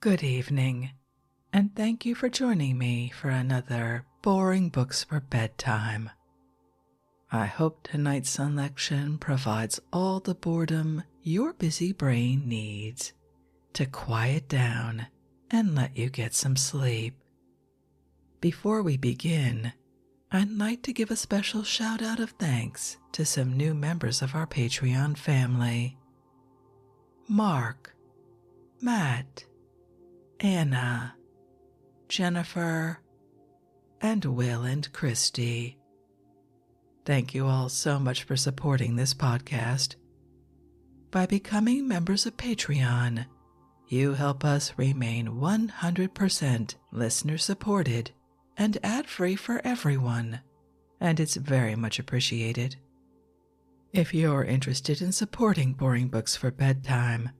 Good evening, and thank you for joining me for another Boring Books for Bedtime. I hope tonight's selection provides all the boredom your busy brain needs to quiet down and let you get some sleep. Before we begin, I'd like to give a special shout out of thanks to some new members of our Patreon family: Mark, Matt, Anna, Jennifer, and Will and Christy. Thank you all so much for supporting this podcast. By becoming members of Patreon, you help us remain 100% listener supported and ad-free for everyone, and it's very much appreciated. If you're interested in supporting Boring Books for Bedtime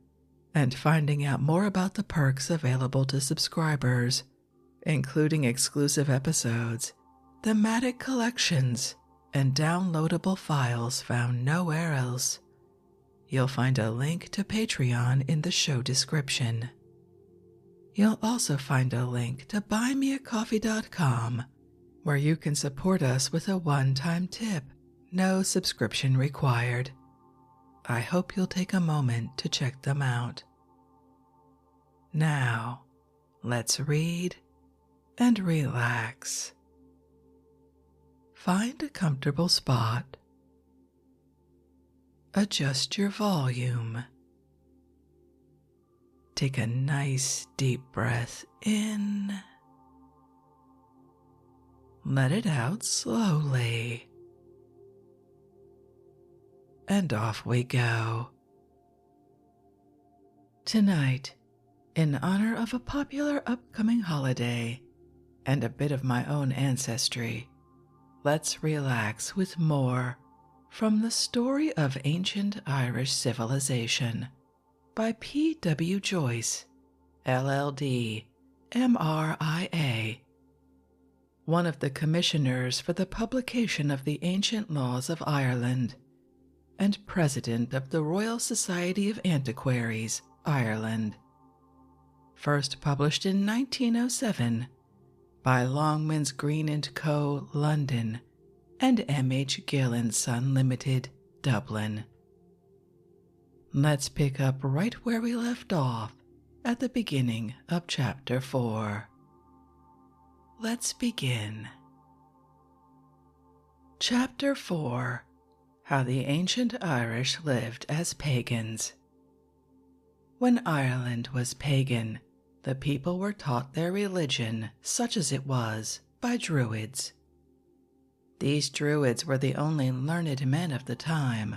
and finding out more about the perks available to subscribers, including exclusive episodes, thematic collections, and downloadable files found nowhere else, you'll find a link to Patreon in the show description. You'll also find a link to buymeacoffee.com, where you can support us with a one-time tip, no subscription required. I hope you'll take a moment to check them out. Now, let's read and relax. Find a comfortable spot. Adjust your volume. Take a nice deep breath in. Let it out slowly. And off we go. Tonight, in honor of a popular upcoming holiday and a bit of my own ancestry, let's relax with more from The Story of Ancient Irish Civilization by P.W. Joyce, LLD, MRIA, one of the commissioners for the publication of the Ancient Laws of Ireland and president of the Royal Society of Antiquaries, Ireland. First published in 1907 by Longmans Green & Co., London, and M.H. Gill & Son Limited, Dublin. Let's pick up right where we left off at the beginning of Chapter 4. Let's begin. Chapter 4: How the Ancient Irish Lived as Pagans. When Ireland was pagan, the people were taught their religion, such as it was, by druids. These druids were the only learned men of the time,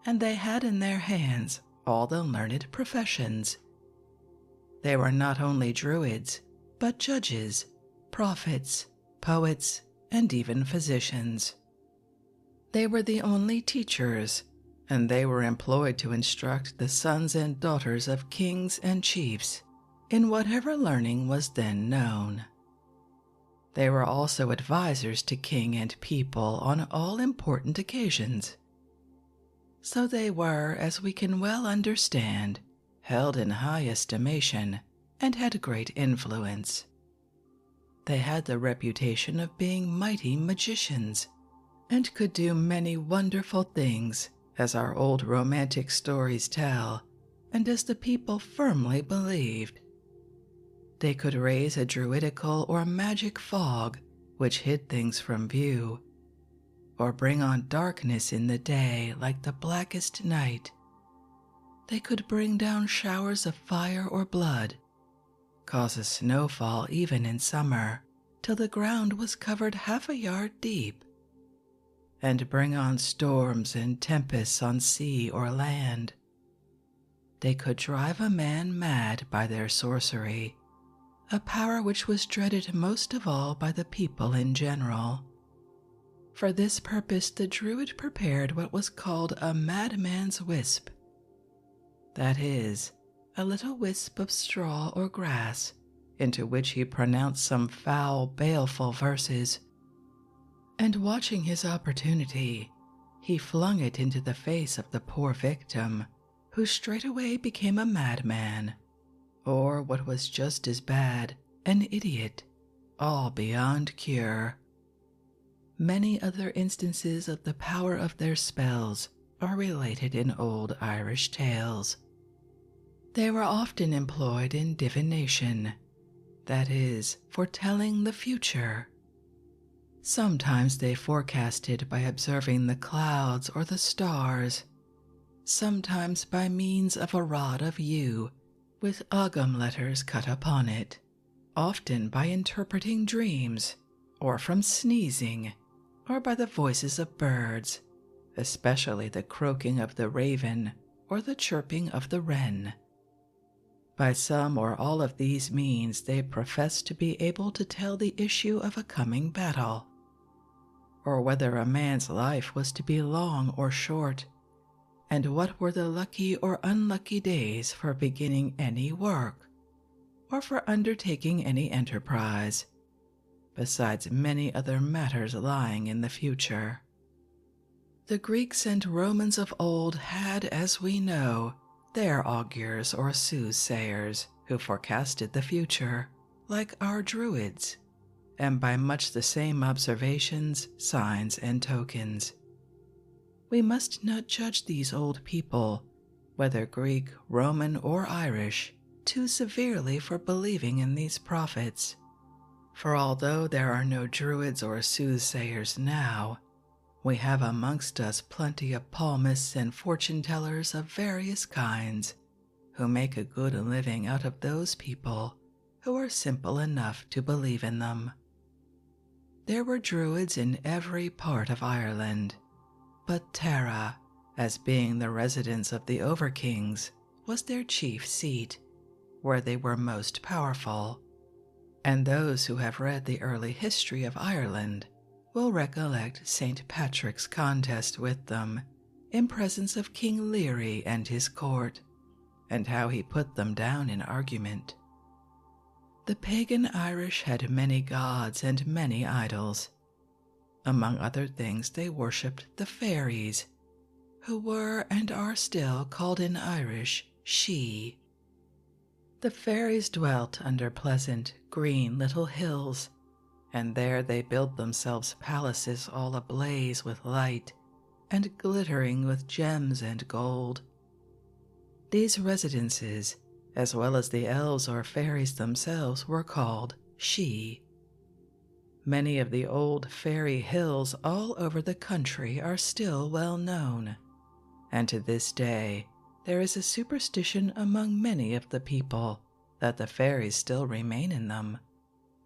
and they had in their hands all the learned professions. They were not only druids, but judges, prophets, poets, and even physicians. They were the only teachers, and they were employed to instruct the sons and daughters of kings and chiefs in whatever learning was then known. They were also advisors to king and people on all important occasions. So they were, as we can well understand, held in high estimation and had great influence. They had the reputation of being mighty magicians and could do many wonderful things, as our old romantic stories tell, and as the people firmly believed. They could raise a druidical or magic fog which hid things from view, or bring on darkness in the day like the blackest night. They could bring down showers of fire or blood, cause a snowfall even in summer till the ground was covered half a yard deep, and bring on storms and tempests on sea or land. They could drive a man mad by their sorcery, a power which was dreaded most of all by the people in general. For this purpose the druid prepared what was called a madman's wisp. That is, a little wisp of straw or grass, into which he pronounced some foul, baleful verses, and watching his opportunity, he flung it into the face of the poor victim, who straightway became a madman, or what was just as bad, an idiot, all beyond cure. Many other instances of the power of their spells are related in old Irish tales. They were often employed in divination, that is, foretelling the future. Sometimes they forecasted by observing the clouds or the stars, sometimes by means of a rod of yew with Ogham letters cut upon it, often by interpreting dreams, or from sneezing, or by the voices of birds, especially the croaking of the raven or the chirping of the wren. By some or all of these means they professed to be able to tell the issue of a coming battle, or whether a man's life was to be long or short, and what were the lucky or unlucky days for beginning any work, or for undertaking any enterprise, besides many other matters lying in the future. The Greeks and Romans of old had, as we know, their augurs or soothsayers who forecasted the future, like our druids, and by much the same observations, signs, and tokens. We must not judge these old people, whether Greek, Roman, or Irish, too severely for believing in these prophets, for although there are no druids or soothsayers now, we have amongst us plenty of palmists and fortune-tellers of various kinds, who make a good living out of those people who are simple enough to believe in them. There were druids in every part of Ireland, but Tara, as being the residence of the Overkings, was their chief seat, where they were most powerful, and those who have read the early history of Ireland will recollect St. Patrick's contest with them in presence of King Leary and his court, and how he put them down in argument. The pagan Irish had many gods and many idols. Among other things they worshipped the fairies, who were and are still called in Irish She. The fairies dwelt under pleasant, green little hills, and there they built themselves palaces all ablaze with light and glittering with gems and gold. These residences, as well as the elves or fairies themselves, were called She. Many of the old fairy hills all over the country are still well known, and to this day there is a superstition among many of the people that the fairies still remain in them,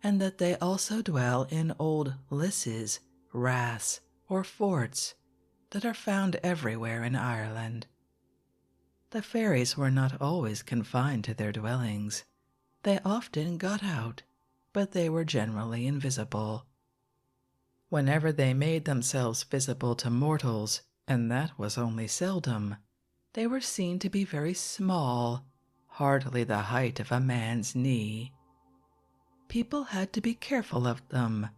and that they also dwell in old lisses, raths, or forts that are found everywhere in Ireland. The fairies were not always confined to their dwellings. They often got out, but they were generally invisible. Whenever they made themselves visible to mortals, and that was only seldom, they were seen to be very small, hardly the height of a man's knee. People had to be careful of them,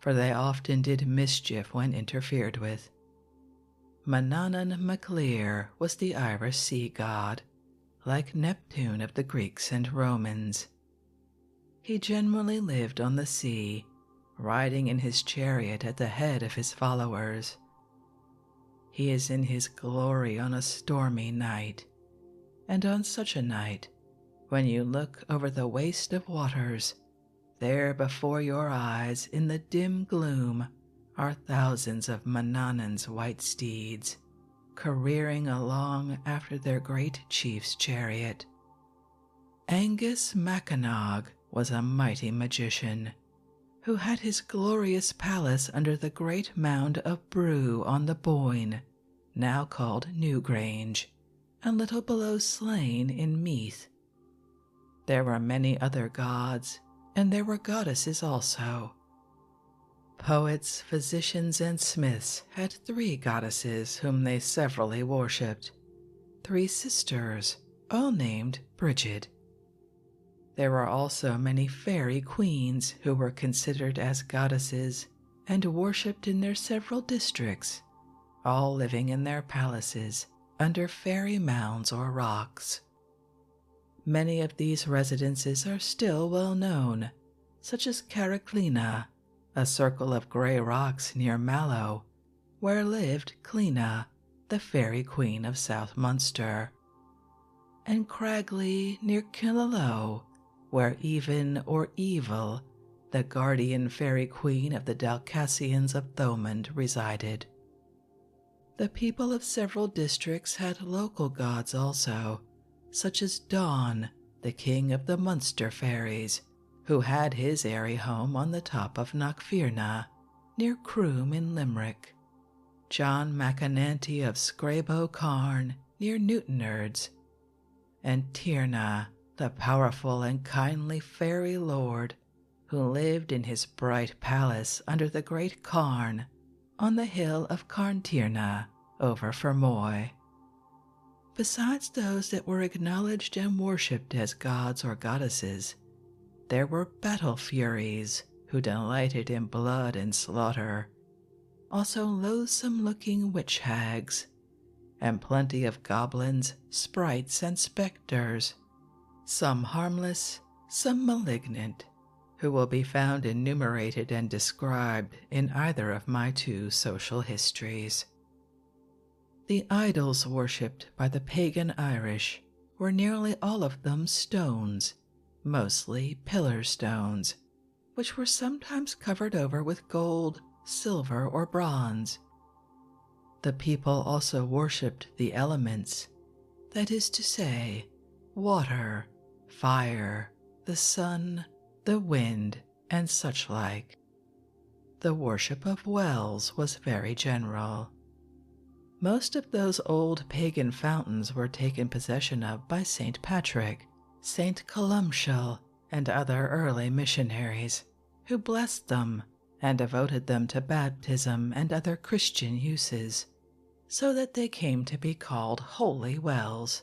for they often did mischief when interfered with. Manannán mac Lir was the Irish sea god, like Neptune of the Greeks and Romans. He generally lived on the sea, riding in his chariot at the head of his followers. He is in his glory on a stormy night, and on such a night, when you look over the waste of waters, there before your eyes in the dim gloom are thousands of Manannán's white steeds, careering along after their great chief's chariot. Angus Mackinac was a mighty magician, who had his glorious palace under the great mound of Brew on the Boyne, now called Newgrange, a little below Slane in Meath. There were many other gods, and there were goddesses also. Poets, physicians, and smiths had 3 goddesses whom they severally worshipped, 3 sisters, all named Bridget. There were also many fairy queens who were considered as goddesses and worshipped in their several districts, all living in their palaces under fairy mounds or rocks. Many of these residences are still well known, such as Caraclina, a circle of grey rocks near Mallow, where lived Clina, the fairy queen of South Munster, and Cragley near Killaloe, where Even or Evil, the guardian fairy queen of the Dalcassians of Thomond, resided. The people of several districts had local gods also, such as Dawn, the king of the Munster fairies, who had his airy home on the top of Knockfirna, near Croom in Limerick, John McAnanty of Scrabo Carn, near Newtownards, and Tierna, the powerful and kindly fairy lord, who lived in his bright palace under the great Carn, on the hill of Carntierna, over Fermoy. Besides those that were acknowledged and worshipped as gods or goddesses, there were battle furies who delighted in blood and slaughter, also loathsome-looking witch hags, and plenty of goblins, sprites, and spectres, some harmless, some malignant, who will be found enumerated and described in either of my two social histories. The idols worshipped by the pagan Irish were nearly all of them stones, mostly pillar stones, which were sometimes covered over with gold, silver, or bronze. The people also worshipped the elements, that is to say, water, fire, the sun, the wind, and such like. The worship of wells was very general. Most of those old pagan fountains were taken possession of by St. Patrick, St. Columcille, and other early missionaries, who blessed them and devoted them to baptism and other Christian uses, so that they came to be called holy wells,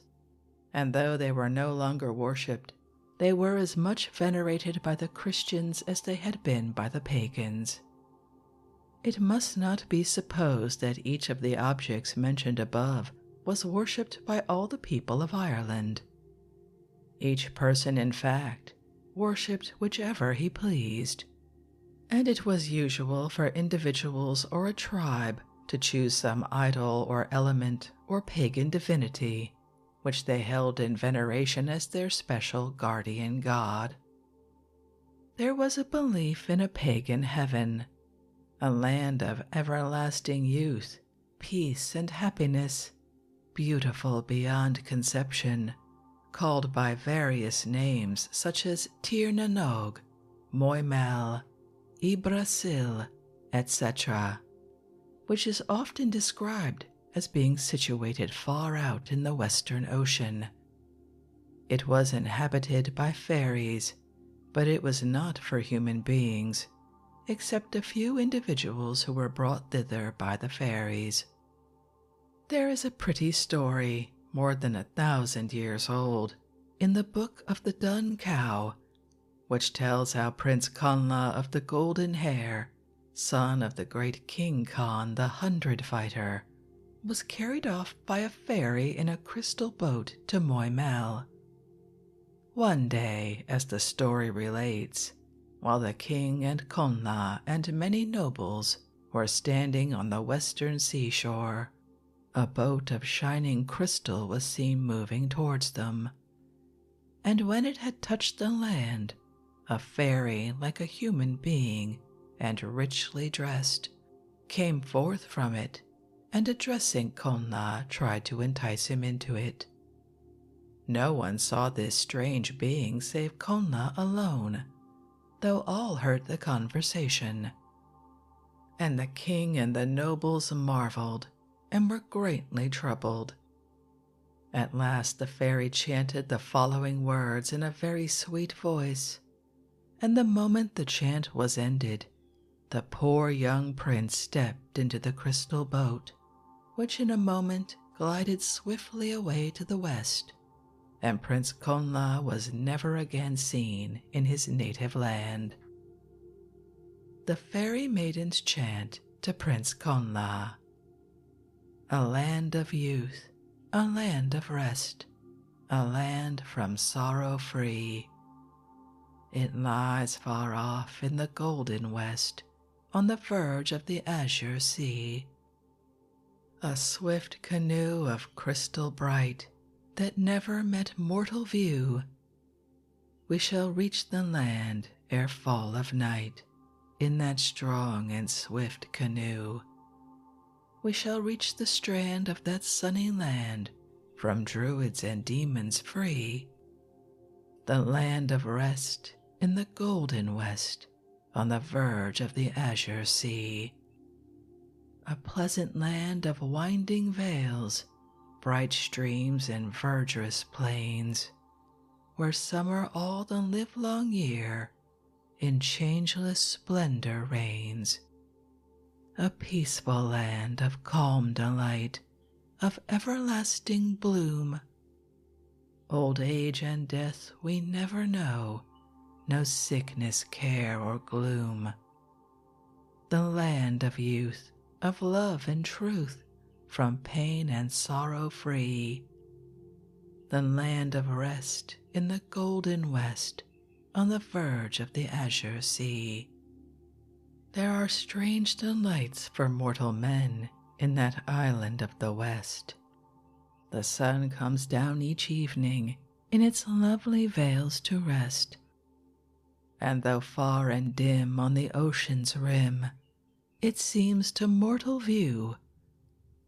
and though they were no longer worshipped, they were as much venerated by the Christians as they had been by the pagans. It must not be supposed that each of the objects mentioned above was worshipped by all the people of Ireland. Each person, in fact, worshipped whichever he pleased, and it was usual for individuals or a tribe to choose some idol or element or pagan divinity, which they held in veneration as their special guardian god. There was a belief in a pagan heaven, a land of everlasting youth, peace, and happiness, beautiful beyond conception, called by various names such as Tir na Nog, Moimel, Ibrasil, etc., which is often described as being situated far out in the Western Ocean. It was inhabited by fairies, but it was not for human beings, except a few individuals who were brought thither by the fairies. There is a pretty story, more than 1,000 years old, in the Book of the Dun Cow, which tells how Prince Conla of the Golden Hair, son of the great King Con the 100-Fighter, was carried off by a fairy in a crystal boat to Moimel. One day, as the story relates, while the king and Conla and many nobles were standing on the western seashore, a boat of shining crystal was seen moving towards them, and when it had touched the land, a fairy like a human being and richly dressed came forth from it, and addressing Conla tried to entice him into it. No one saw this strange being save Conla alone, though all heard the conversation. And the king and the nobles marveled and were greatly troubled. At last the fairy chanted the following words in a very sweet voice, and the moment the chant was ended, the poor young prince stepped into the crystal boat, which in a moment glided swiftly away to the west, and Prince Conla was never again seen in his native land. The fairy maidens chant to Prince Conla. A land of youth, a land of rest, a land from sorrow free. It lies far off in the golden west, on the verge of the azure sea. A swift canoe of crystal bright that never met mortal view. We shall reach the land ere fall of night, in that strong and swift canoe. We shall reach the strand of that sunny land, from druids and demons free. The land of rest in the golden west, on the verge of the azure sea. A pleasant land of winding vales, bright streams and verdurous plains, where summer all the livelong year in changeless splendor reigns. A peaceful land of calm delight, of everlasting bloom. Old age and death we never know, no sickness, care, or gloom. The land of youth, of love and truth, from pain and sorrow free. The land of rest in the golden west, on the verge of the azure sea. There are strange delights for mortal men in that island of the west. The sun comes down each evening in its lovely vales to rest. And though far and dim on the ocean's rim it seems to mortal view,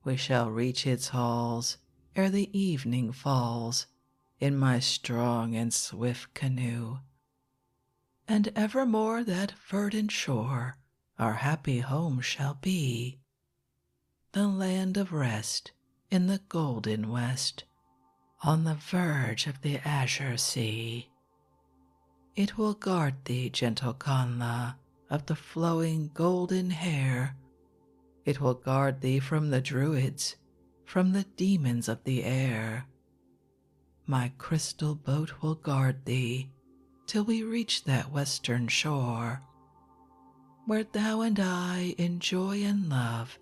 we shall reach its halls ere the evening falls in my strong and swift canoe. And evermore that verdant shore our happy home shall be, the land of rest in the golden west, on the verge of the azure sea. It will guard thee, gentle Conla, of the flowing golden hair. It will guard thee from the druids, from the demons of the air. My crystal boat will guard thee till we reach that western shore, where thou and I in joy and love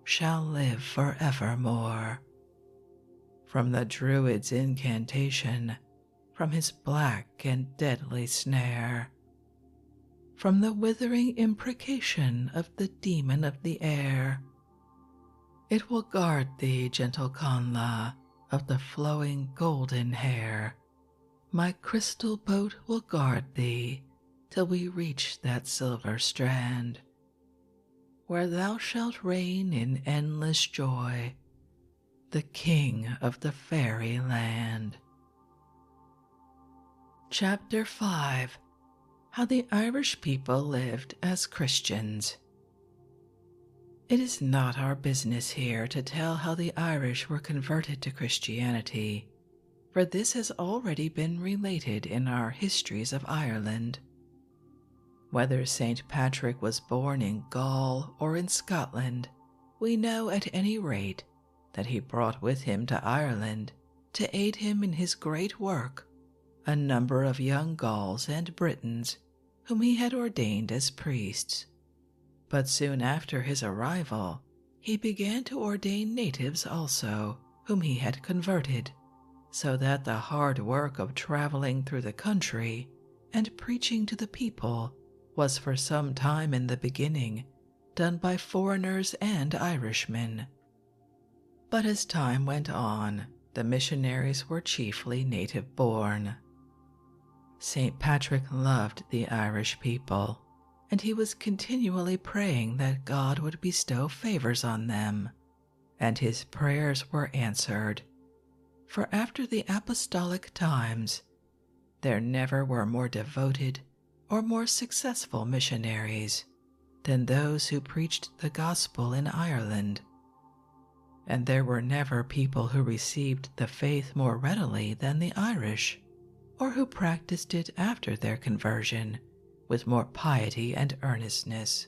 shall live forevermore. From the druid's incantation, from his black and deadly snare, from the withering imprecation of the demon of the air, it will guard thee, gentle Conla, of the flowing golden hair. My crystal boat will guard thee till we reach that silver strand, where thou shalt reign in endless joy, the king of the fairy land. Chapter 5. How the Irish people lived as Christians. It is not our business here to tell how the Irish were converted to Christianity, for this has already been related in our histories of Ireland. Whether St. Patrick was born in Gaul or in Scotland, we know at any rate that he brought with him to Ireland, to aid him in his great work, a number of young Gauls and Britons whom he had ordained as priests. But soon after his arrival, he began to ordain natives also, whom he had converted, so that the hard work of traveling through the country and preaching to the people was for some time in the beginning done by foreigners and Irishmen. But as time went on, the missionaries were chiefly native-born. St. Patrick loved the Irish people, and he was continually praying that God would bestow favors on them, and his prayers were answered. For after the apostolic times, there never were more devoted or more successful missionaries than those who preached the gospel in Ireland. And there were never people who received the faith more readily than the Irish, or who practiced it after their conversion with more piety and earnestness.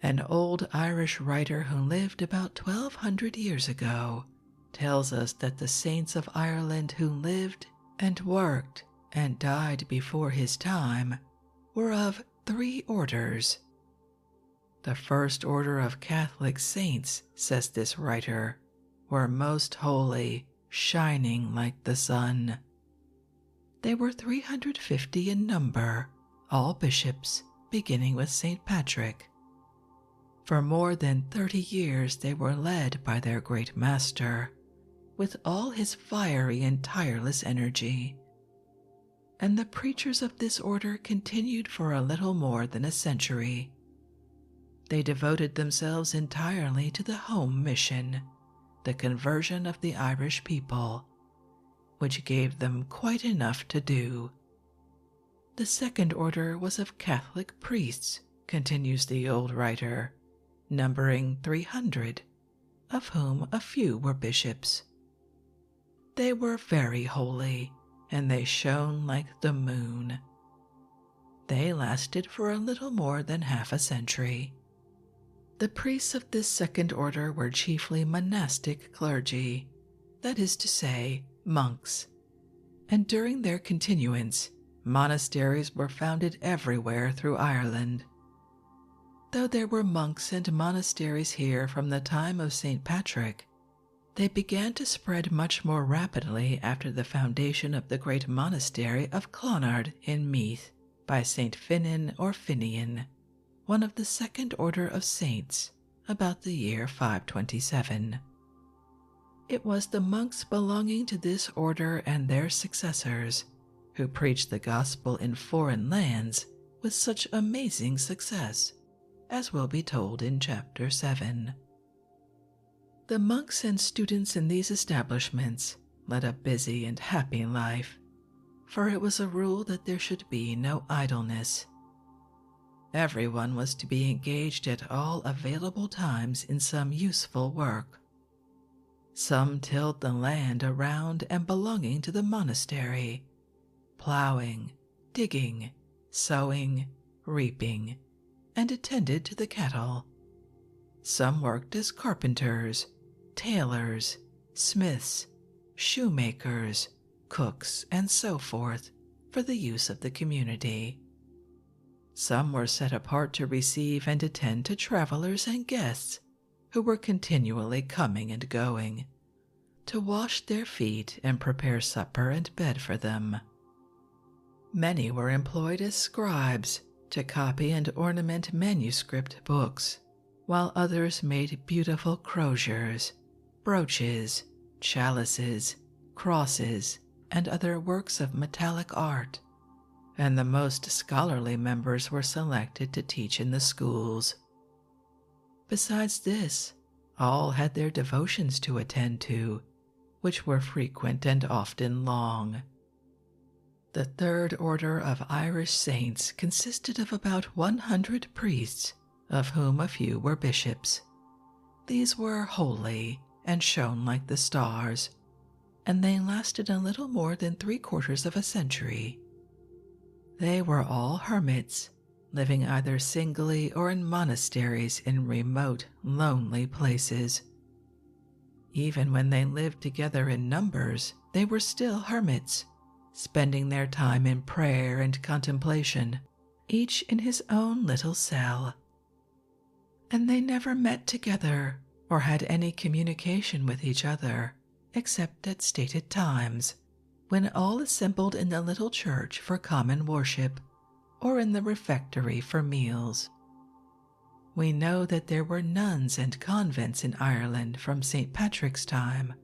An old Irish writer who lived about 1200 years ago tells us that the saints of Ireland who lived and worked and died before his time were of 3 orders. The first order of Catholic saints, says this writer, were most holy, shining like the sun. They were 350 in number, all bishops, beginning with St. Patrick. For more than 30 years they were led by their great master, with all his fiery and tireless energy. And the preachers of this order continued for a little more than a century. They devoted themselves entirely to the home mission, the conversion of the Irish people, which gave them quite enough to do. The second order was of Catholic priests, continues the old writer, numbering 300, of whom a few were bishops. They were very holy, and they shone like the moon. They lasted for a little more than half a century. The priests of this second order were chiefly monastic clergy, that is to say, monks, and during their continuance, monasteries were founded everywhere through Ireland. Though there were monks and monasteries here from the time of St. Patrick, they began to spread much more rapidly after the foundation of the great monastery of Clonard in Meath by St. Finan or Finian, one of the second order of saints, about the year 527. It was the monks belonging to this order and their successors who preached the gospel in foreign lands with such amazing success, as will be told in chapter 7. The monks and students in these establishments led a busy and happy life, for it was a rule that there should be no idleness. Everyone was to be engaged at all available times in some useful work. Some tilled the land around and belonging to the monastery, plowing, digging, sowing, reaping, and attended to the cattle. Some worked as carpenters, tailors, smiths, shoemakers, cooks, and so forth, for the use of the community. Some were set apart to receive and attend to travelers and guests who were continually coming and going, to wash their feet and prepare supper and bed for them. Many were employed as scribes to copy and ornament manuscript books, while others made beautiful croziers, brooches, chalices, crosses, and other works of metallic art, and the most scholarly members were selected to teach in the schools. Besides this, all had their devotions to attend to, which were frequent and often long. The third order of Irish saints consisted of about 100 priests, of whom a few were bishops. These were holy and shone like the stars, and they lasted a little more than 3/4 of a century. They were all hermits, living either singly or in monasteries in remote, lonely places. Even when they lived together in numbers, they were still hermits, spending their time in prayer and contemplation, each in his own little cell. And they never met together or had any communication with each other, except at stated times, when all assembled in the little church for common worship, or in the refectory for meals. We know that there were nuns and convents in Ireland from St. Patrick's time,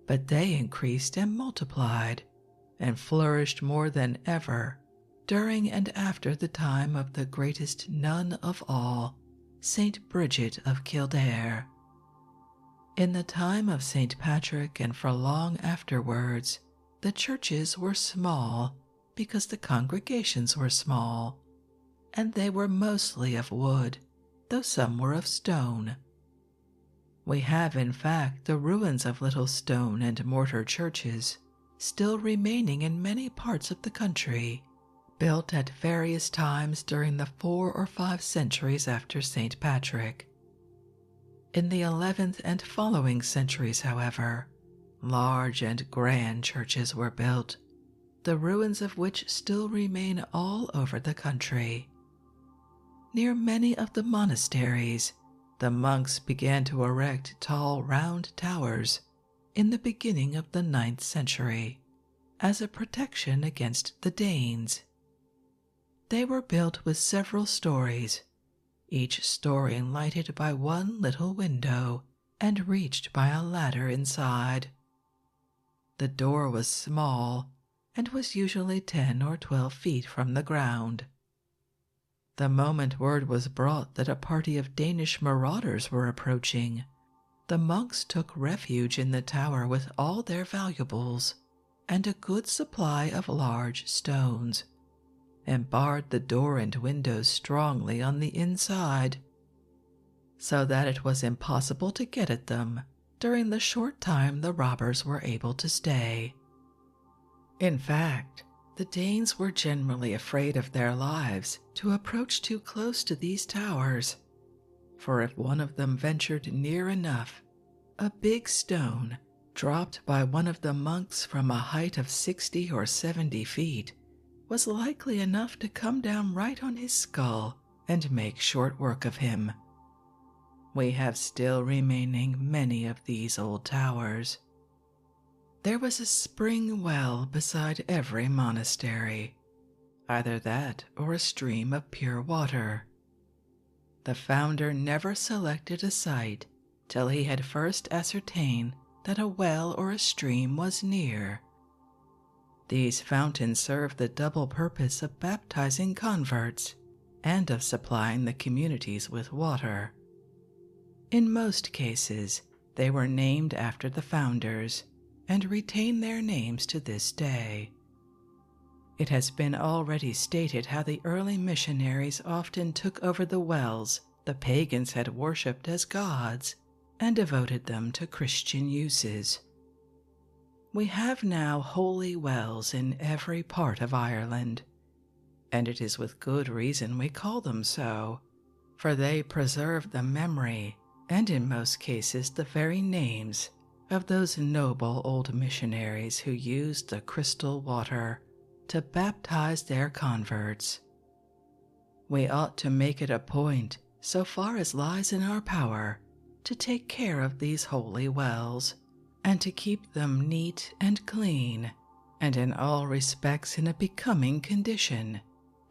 but they increased and multiplied, and flourished more than ever during and after the time of the greatest nun of all, St. Bridget of Kildare. In the time of St. Patrick and for long afterwards, the churches were small because the congregations were small, and they were mostly of wood, though some were of stone. We have, in fact, the ruins of little stone and mortar churches still remaining in many parts of the country, built at various times during the 4 or 5 centuries after St. Patrick. In the 11th and following centuries, however, large and grand churches were built, the ruins of which still remain all over the country. Near many of the monasteries, the monks began to erect tall round towers, in the beginning of the 9th century as a protection against the Danes. They were built with several stories, each story lighted by one little window and reached by a ladder inside. The door was small and was usually 10 or 12 feet from the ground. The moment word was brought that a party of Danish marauders were approaching, the monks took refuge in the tower with all their valuables and a good supply of large stones, and barred the door and windows strongly on the inside, so that it was impossible to get at them during the short time the robbers were able to stay. In fact, the Danes were generally afraid of their lives to approach too close to these towers, for if one of them ventured near enough, a big stone, dropped by one of the monks from a height of 60 or 70 feet, was likely enough to come down right on his skull and make short work of him. We have still remaining many of these old towers. There was a spring well beside every monastery, either that or a stream of pure water. The founder never selected a site till he had first ascertained that a well or a stream was near. These fountains served the double purpose of baptizing converts and of supplying the communities with water. In most cases, they were named after the founders and retain their names to this day. It has been already stated how the early missionaries often took over the wells the pagans had worshipped as gods and devoted them to Christian uses. We have now holy wells in every part of Ireland, and it is with good reason we call them so, for they preserve the memory, and in most cases the very names, of those noble old missionaries who used the crystal water to baptize their converts. We ought to make it a point, so far as lies in our power, to take care of these holy wells, and to keep them neat and clean, and in all respects in a becoming condition,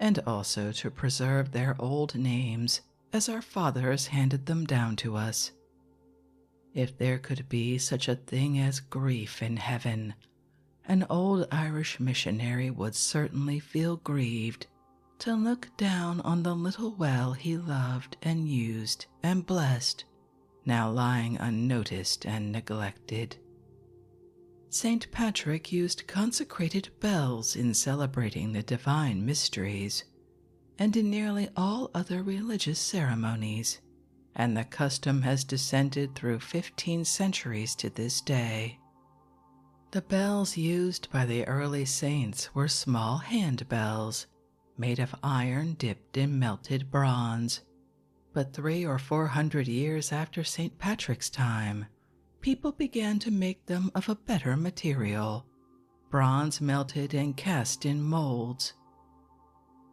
and also to preserve their old names as our fathers handed them down to us. If there could be such a thing as grief in heaven, an old Irish missionary would certainly feel grieved to look down on the little well he loved and used and blessed, now lying unnoticed and neglected. St. Patrick used consecrated bells in celebrating the divine mysteries, and in nearly all other religious ceremonies, and the custom has descended through 15 centuries to this day. The bells used by the early saints were small hand bells, made of iron dipped in melted bronze, but 300 or 400 years after St. Patrick's time, people began to make them of a better material, bronze melted and cast in molds.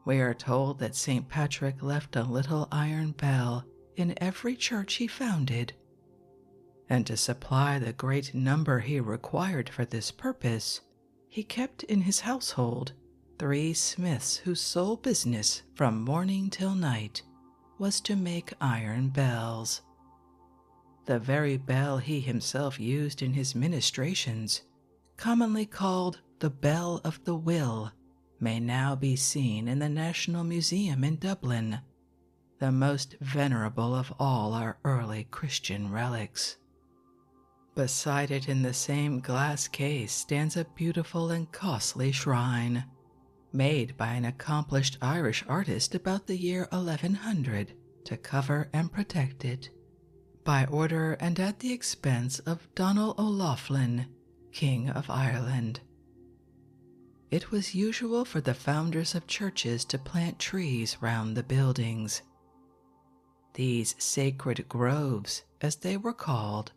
We are told that St. Patrick left a little iron bell in every church he founded, and to supply the great number he required for this purpose, he kept in his household 3 smiths whose sole business from morning till night was to make iron bells. The very bell he himself used in his ministrations, commonly called the Bell of the Will, may now be seen in the National Museum in Dublin, the most venerable of all our early Christian relics. Beside it in the same glass case stands a beautiful and costly shrine, made by an accomplished Irish artist about the year 1100 to cover and protect it, by order and at the expense of Donald O'Loughlin, King of Ireland. It was usual for the founders of churches to plant trees round the buildings. These sacred groves, as they were called,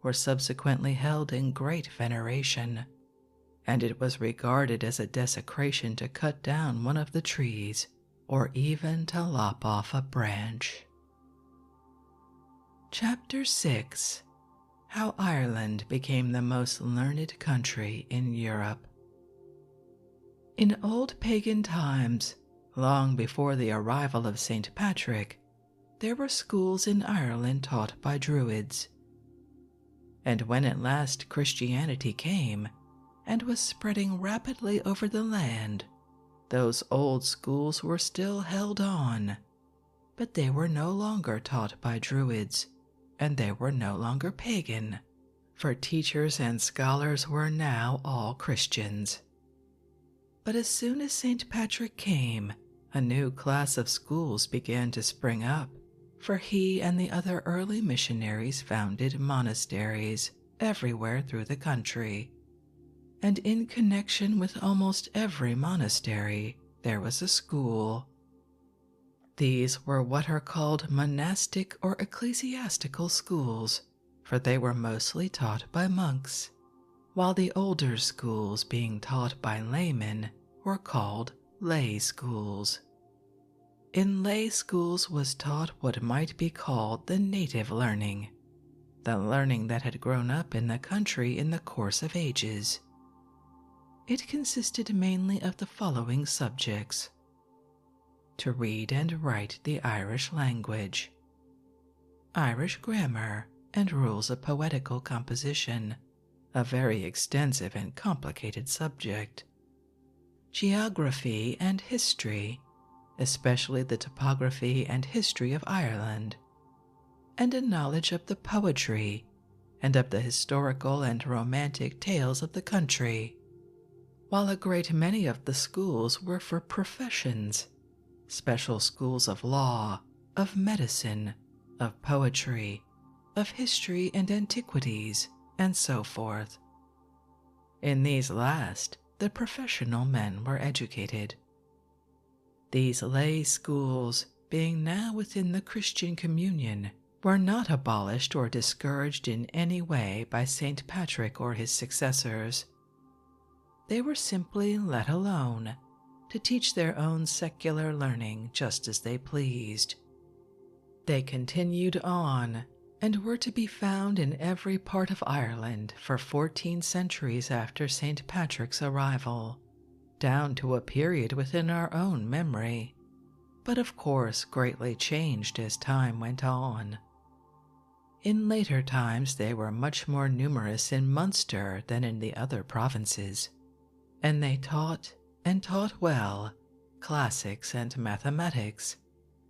were subsequently held in great veneration, and it was regarded as a desecration to cut down one of the trees or even to lop off a branch. Chapter 6. how Ireland became the most learned country in Europe. In old pagan times, long before the arrival of St. Patrick, there were schools in Ireland taught by druids. And when at last Christianity came and was spreading rapidly over the land, those old schools were still held on, but they were no longer taught by druids, and they were no longer pagan, for teachers and scholars were now all Christians. But as soon as St. Patrick came, a new class of schools began to spring up, for he and the other early missionaries founded monasteries everywhere through the country. And in connection with almost every monastery, there was a school. These were what are called monastic or ecclesiastical schools, for they were mostly taught by monks, while the older schools being taught by laymen were called lay schools. In lay schools was taught what might be called the native learning, the learning that had grown up in the country in the course of ages. It consisted mainly of the following subjects: to read and write the Irish language, Irish grammar and rules of poetical composition, a very extensive and complicated subject, geography and history, especially the topography and history of Ireland, and a knowledge of the poetry and of the historical and romantic tales of the country, while a great many of the schools were for professions, special schools of law, of medicine, of poetry, of history and antiquities, and so forth. In these last, the professional men were educated. These lay schools, being now within the Christian communion, were not abolished or discouraged in any way by St. Patrick or his successors. They were simply let alone to teach their own secular learning just as they pleased. They continued on and were to be found in every part of Ireland for 14 centuries after St. Patrick's arrival, down to a period within our own memory, but of course greatly changed as time went on. In later times they were much more numerous in Munster than in the other provinces, and they taught, and taught well, classics and mathematics,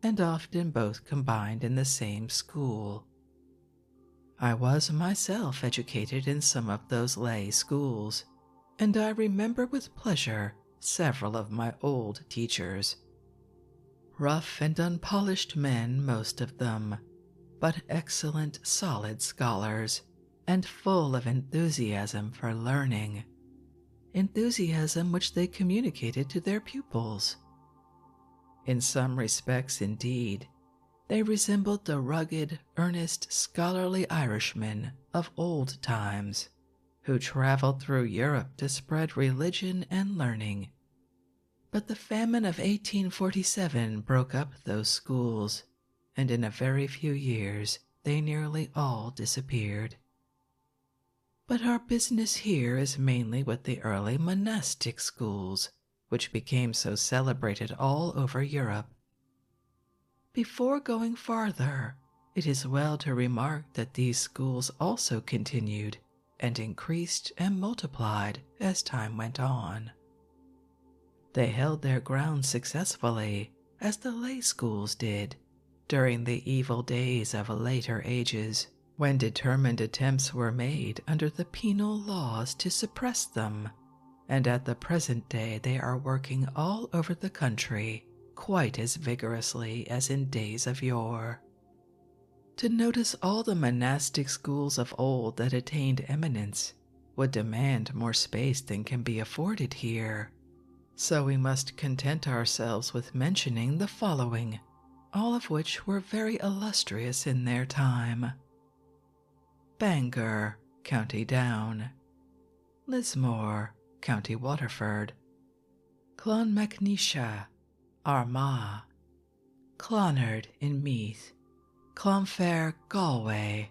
and often both combined in the same school. I was myself educated in some of those lay schools, and I remember with pleasure several of my old teachers. Rough and unpolished men, most of them, but excellent, solid scholars, and full of enthusiasm for learning, enthusiasm which they communicated to their pupils. In some respects, indeed, they resembled the rugged, earnest, scholarly Irishmen of old times, who traveled through Europe to spread religion and learning. But the famine of 1847 broke up those schools, and in a very few years they nearly all disappeared. But our business here is mainly with the early monastic schools, which became so celebrated all over Europe. Before going farther, it is well to remark that these schools also continued and increased and multiplied as time went on. They held their ground successfully, as the lay schools did, during the evil days of later ages, when determined attempts were made under the penal laws to suppress them, and at the present day they are working all over the country quite as vigorously as in days of yore. To notice all the monastic schools of old that attained eminence would demand more space than can be afforded here, so we must content ourselves with mentioning the following, all of which were very illustrious in their time: Bangor, County Down; Lismore, County Waterford; Clonmacnoise, Armagh; Clonard in Meath; Clonfair, Galway;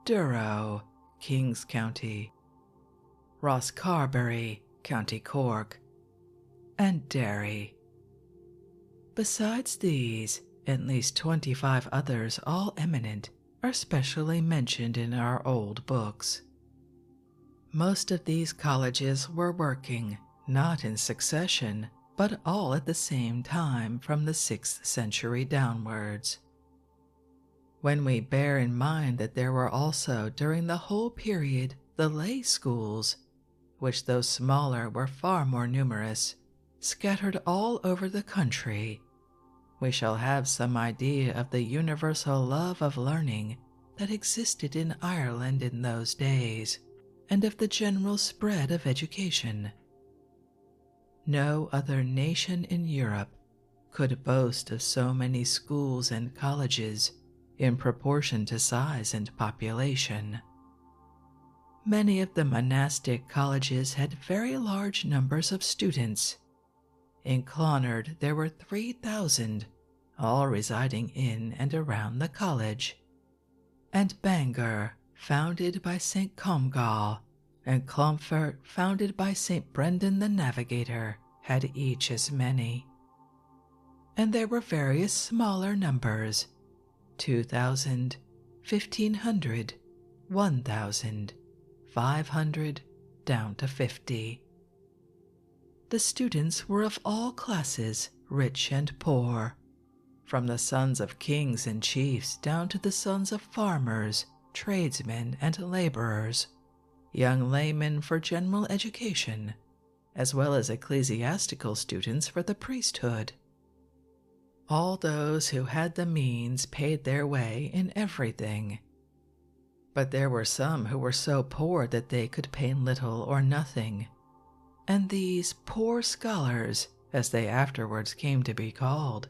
Durrow, Kings County, Rosscarbery, County Cork, and Derry. Besides these, at least 25 others, all eminent, are specially mentioned in our old books. Most of these colleges were working, not in succession, but all at the same time from the 6th century downwards. When we bear in mind that there were also during the whole period the lay schools, which though smaller were far more numerous, scattered all over the country, we shall have some idea of the universal love of learning that existed in Ireland in those days, and of the general spread of education. No other nation in Europe could boast of so many schools and colleges in proportion to size and population. Many of the monastic colleges had very large numbers of students. In Clonard there were 3,000, all residing in and around the college, and Bangor, founded by St. Comgall, and Clonfert, founded by St. Brendan the Navigator, had each as many. And there were various smaller numbers, 2,000, 1,500, 1,000, 500, down to 50. The students were of all classes, rich and poor, from the sons of kings and chiefs down to the sons of farmers, tradesmen, and laborers, young laymen for general education, as well as ecclesiastical students for the priesthood. All those who had the means paid their way in everything. But there were some who were so poor that they could pay little or nothing, and these poor scholars, as they afterwards came to be called,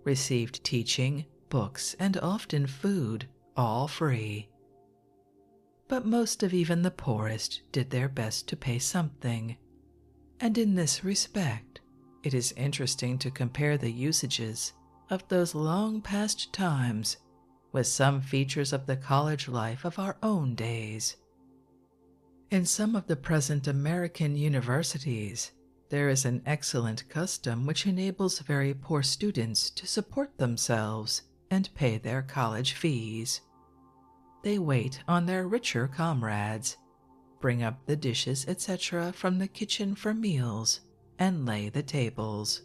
received teaching, books, and often food, all free. But most of even the poorest did their best to pay something, and in this respect it is interesting to compare the usages of those long past times with some features of the college life of our own days. In some of the present American universities, there is an excellent custom which enables very poor students to support themselves and pay their college fees. They wait on their richer comrades, bring up the dishes, etc., from the kitchen for meals, and lay the tables,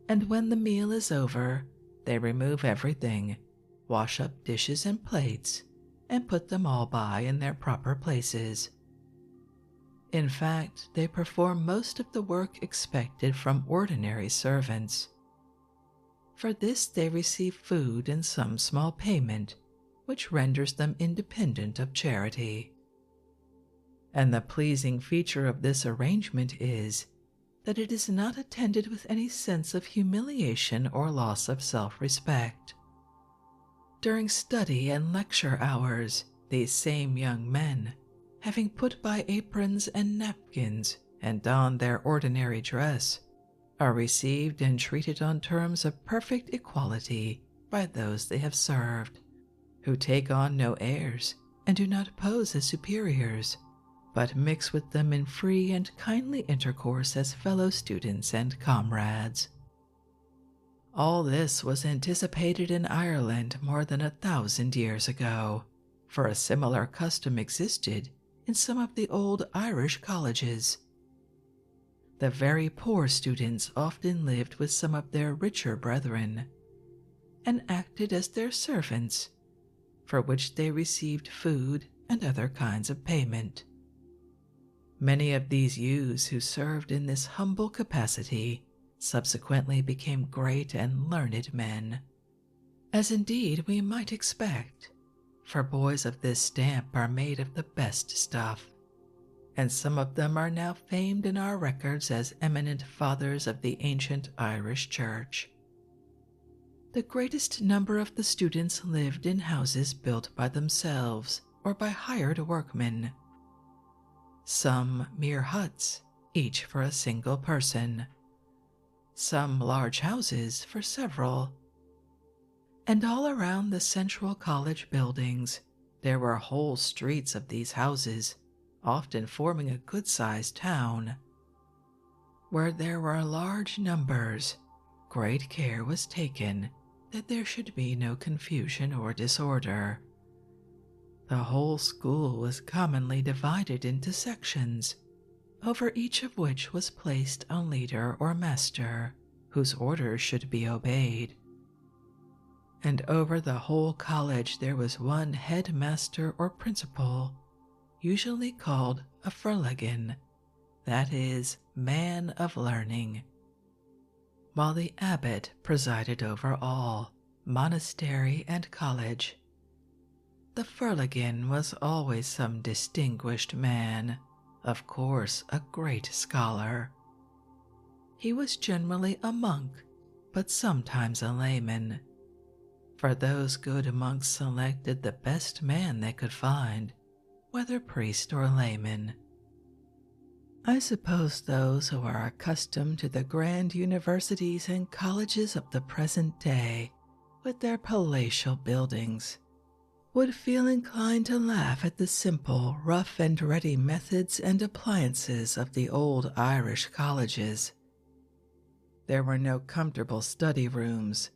and when the meal is over, they remove everything, wash up dishes and plates, and put them all by in their proper places. In fact, they perform most of the work expected from ordinary servants. For this they receive food and some small payment, which renders them independent of charity. And the pleasing feature of this arrangement is that it is not attended with any sense of humiliation or loss of self-respect. During study and lecture hours, these same young men, having put by aprons and napkins and donned their ordinary dress, are received and treated on terms of perfect equality by those they have served, who take on no airs and do not pose as superiors, but mix with them in free and kindly intercourse as fellow students and comrades. All this was anticipated in Ireland more than 1,000 years ago, for a similar custom existed in some of the old Irish colleges. The very poor students often lived with some of their richer brethren, and acted as their servants, for which they received food and other kinds of payment. Many of these youths who served in this humble capacity subsequently became great and learned men, as indeed we might expect, for boys of this stamp are made of the best stuff, and some of them are now famed in our records as eminent fathers of the ancient Irish Church. The greatest number of the students lived in houses built by themselves or by hired workmen, some mere huts, each for a single person, some large houses for several. And all around the central college buildings There were whole streets of these houses, often forming a good-sized town. Where there were large numbers, great care was taken that there should be no confusion or disorder. The whole school was commonly divided into sections, over each of which was placed a leader or master, whose orders should be obeyed. And over the whole college there was one headmaster or principal, usually called a Verlegen, that is, man of learning, while the abbot presided over all, monastery and college. The Verlegen was always some distinguished man, of course a great scholar. He was generally a monk, but sometimes a layman, for those good monks selected the best man they could find, whether priest or layman. I suppose those who are accustomed to the grand universities and colleges of the present day, with their palatial buildings, would feel inclined to laugh at the simple, rough and ready methods and appliances of the old Irish colleges. There were no comfortable study rooms,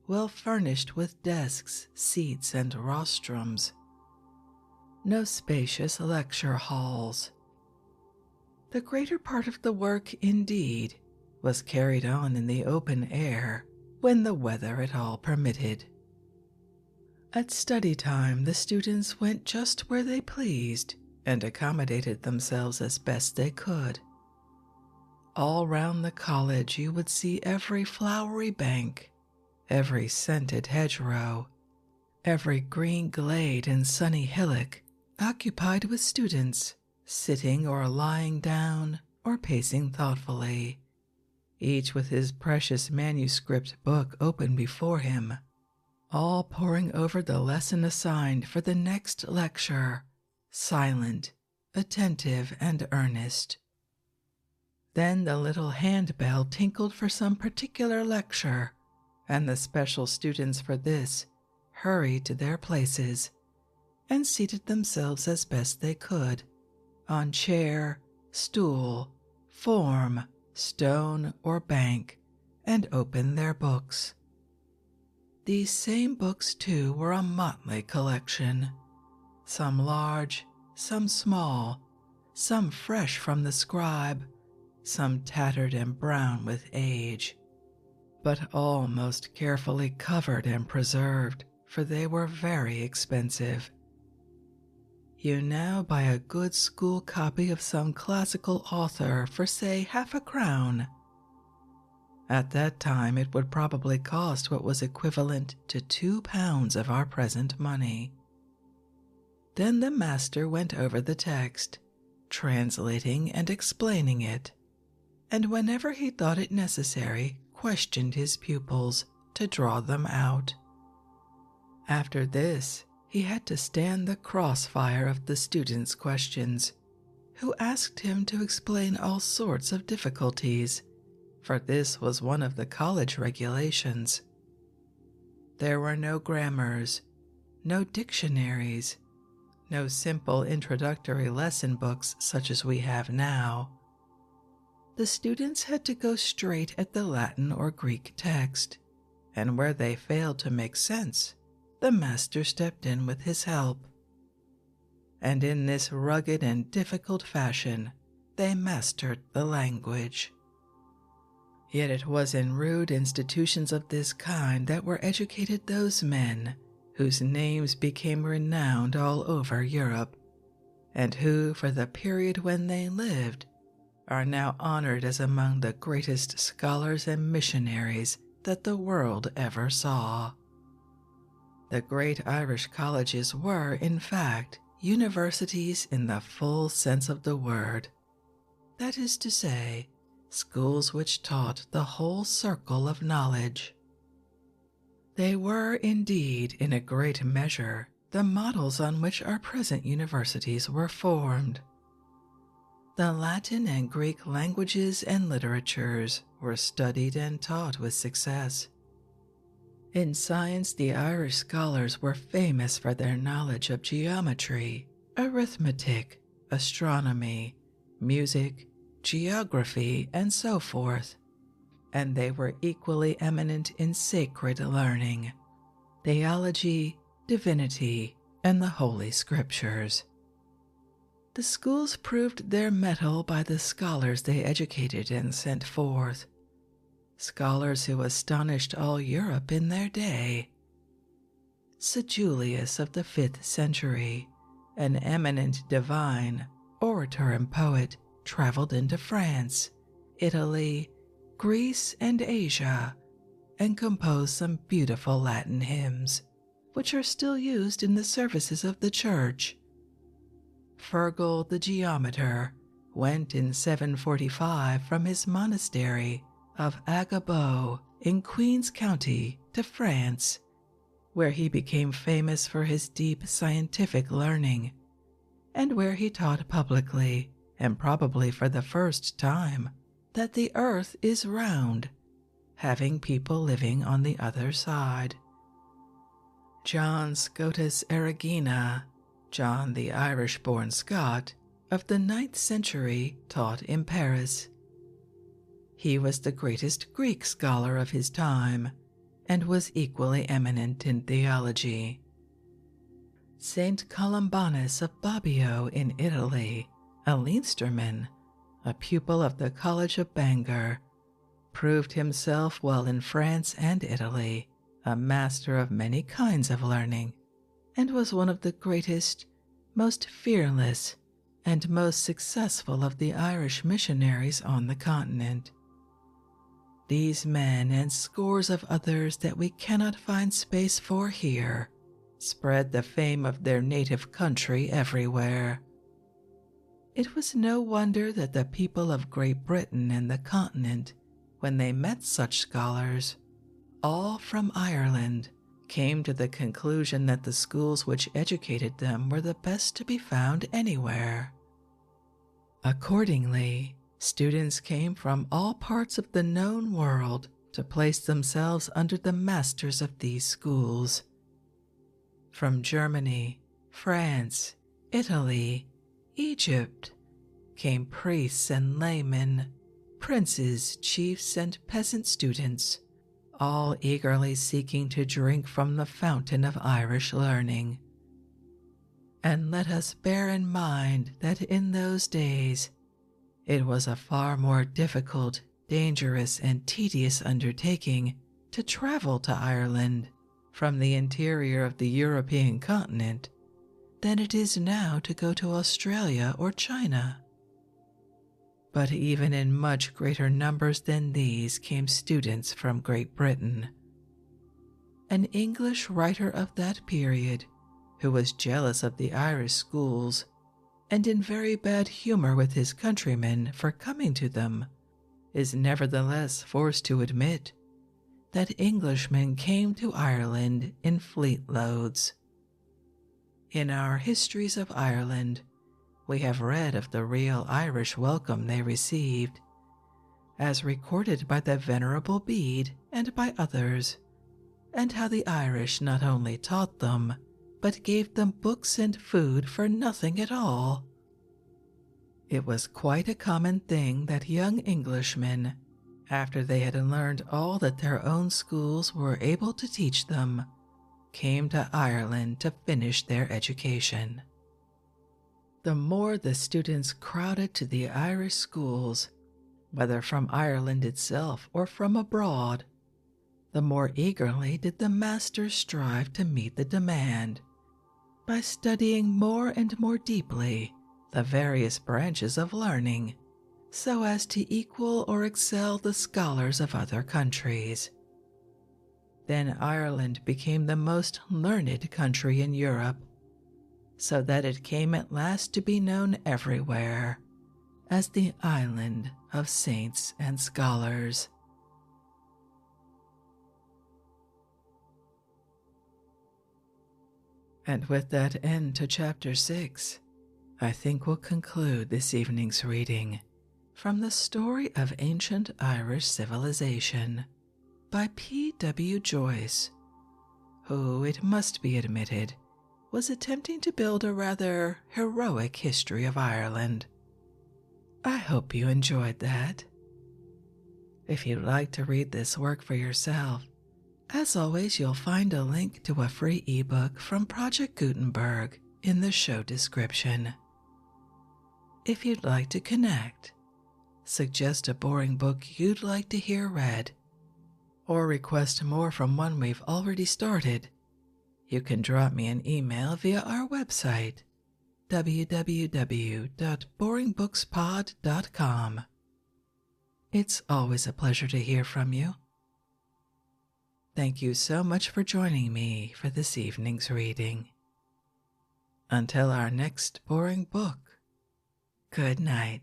well furnished with desks, seats, and rostrums. No spacious lecture halls. The greater part of the work, indeed, was carried on in the open air when the weather at all permitted. At study time, the students went just where they pleased and accommodated themselves as best they could. All round the college you would see every flowery bank, every scented hedgerow, every green glade and sunny hillock occupied with students, sitting or lying down or pacing thoughtfully, each with his precious manuscript book open before him, all poring over the lesson assigned for the next lecture, silent, attentive, and earnest. Then the little handbell tinkled for some particular lecture, and the special students for this hurried to their places and seated themselves as best they could, on chair, stool, form, stone, or bank, and opened their books. These same books, too, were a motley collection, some large, some small, some fresh from the scribe, some tattered and brown with age, but all most carefully covered and preserved, for they were very expensive. You now buy a good school copy of some classical author for, say, £0.50. At that time it would probably cost what was equivalent to £2 of our present money. Then the master went over the text, translating and explaining it, and whenever he thought it necessary, questioned his pupils to draw them out. After this, he had to stand the crossfire of the students' questions, who asked him to explain all sorts of difficulties, for this was one of the college regulations. There were no grammars, no dictionaries, no simple introductory lesson books such as we have now. The students had to go straight at the Latin or Greek text, and where they failed to make sense, the master stepped in with his help. And in this rugged and difficult fashion, they mastered the language. Yet it was in rude institutions of this kind that were educated those men whose names became renowned all over Europe, and who, for the period when they lived, are now honored as among the greatest scholars and missionaries that the world ever saw. The great Irish colleges were, in fact, universities in the full sense of the word. That is to say, schools which taught the whole circle of knowledge. They were, indeed, in a great measure, the models on which our present universities were formed. The Latin and Greek languages and literatures were studied and taught with success. In science, the Irish scholars were famous for their knowledge of geometry, arithmetic, astronomy, music, geography, and so forth, and they were equally eminent in sacred learning, theology, divinity, and the Holy Scriptures. The schools proved their mettle by the scholars they educated and sent forth, scholars who astonished all Europe in their day. Sedulius of the 5th century, an eminent divine, orator, and poet, traveled into France, Italy, Greece, and Asia, and composed some beautiful Latin hymns, which are still used in the services of the Church. Virgil the geometer went in 745 from his monastery of Agabo in Queen's County to France, where he became famous for his deep scientific learning, and where he taught publicly, and probably for the first time, that the earth is round, having people living on the other side. John Scotus Erigena, John the Irish-born Scot, of the 9th century, taught in Paris. He was the greatest Greek scholar of his time, and was equally eminent in theology. Saint Columbanus of Bobbio in Italy, a Leinsterman, a pupil of the College of Bangor, proved himself while in France and Italy a master of many kinds of learning, and was one of the greatest, most fearless, and most successful of the Irish missionaries on the continent. These men and scores of others that we cannot find space for here spread the fame of their native country everywhere. It was no wonder that the people of Great Britain and the continent, when they met such scholars, all from Ireland, came to the conclusion that the schools which educated them were the best to be found anywhere. Accordingly, students came from all parts of the known world to place themselves under the masters of these schools. From Germany, France, Italy, Egypt, came priests and laymen, princes, chiefs, and peasant students, all eagerly seeking to drink from the fountain of Irish learning. And let us bear in mind that in those days it was a far more difficult, dangerous, and tedious undertaking to travel to Ireland from the interior of the European continent than it is now to go to Australia or China. But even in much greater numbers than these came students from Great Britain. An English writer of that period, who was jealous of the Irish schools and in very bad humor with his countrymen for coming to them, is nevertheless forced to admit that Englishmen came to Ireland in fleet loads. In our histories of Ireland, we have read of the real Irish welcome they received, as recorded by the Venerable Bede and by others, and how the Irish not only taught them, but gave them books and food for nothing at all. It was quite a common thing that young Englishmen, after they had learned all that their own schools were able to teach them, came to Ireland to finish their education. The more the students crowded to the Irish schools, whether from Ireland itself or from abroad, the more eagerly did the masters strive to meet the demand, by studying more and more deeply the various branches of learning, so as to equal or excel the scholars of other countries. Then Ireland became the most learned country in Europe, so that it came at last to be known everywhere as the Island of Saints and Scholars. And with that end to Chapter 6, I think we'll conclude this evening's reading from The Story of Ancient Irish Civilization by P. W. Joyce, who, it must be admitted, was attempting to build a rather heroic history of Ireland. I hope you enjoyed that. If you'd like to read this work for yourself, as always, you'll find a link to a free ebook from Project Gutenberg in the show description. If you'd like to connect, suggest a boring book you'd like to hear read, or request more from one we've already started, you can drop me an email via our website, www.boringbookspod.com. It's always a pleasure to hear from you. Thank you so much for joining me for this evening's reading. Until our next boring book, good night.